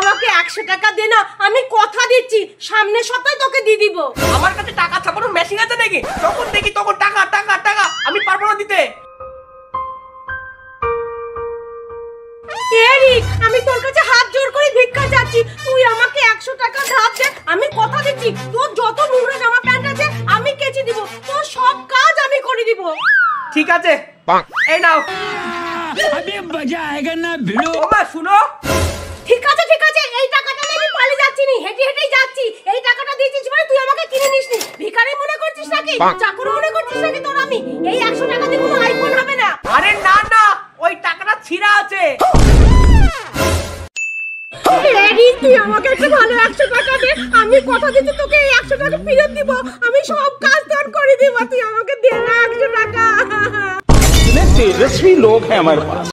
আমাকে 100 টাকা দে না, আমি কথা দিচ্ছি সামনের সপ্তাহে তোকে দিয়ে দিব। আমার কাছে টাকা ছাপানোর মেশিন আছে নাকি? যখন দেখি তখন টাকা টাকা টাকা, আমি পারবো না দিতে। এরিক, আমি তোর কাছে হাত জোর করে ভিক্ষা চাচ্ছি, তুই আমাকে 100 টাকা ধার দে। আমি কথা দিচ্ছি তোর যত নোংরা জামা প্যান্ট আছে আমি কেচে দিব, তোর সব কাজ আমি করে দিব। ঠিক আছে, এই নাও। अभी मजा आएगा ना भिड़ो। ওমা শুনো, ঠিক আছে ঠিক আছে, এই টাকাটা নিয়ে আমি পালিয়ে যাচ্ছি নি, হেঁটে হেঁটেই যাচ্ছি। এই টাকাটা দিয়েছিস মানে তুই আমাকে কিনে নিসনি, ভিখারি মনে করছিস নাকি, চাকর মনে করছিস নাকি তোর আমি? এই 100 টাকা দিয়ে কোনো আইফোন হবে না। আরে না না, ওই টাকাটা ছিঁড়া আছে। এরিক, তুই আমাকে একটা ভালো 100 টাকা দে, আমি কথা দিচ্ছি তোকে এই 100 টাকা ফেরত দিব, আমি সব কাজ তোর করে দিব, তুই আমাকে দে না 100 টাকা। तेजस्वी लोग हैं हमारे पास।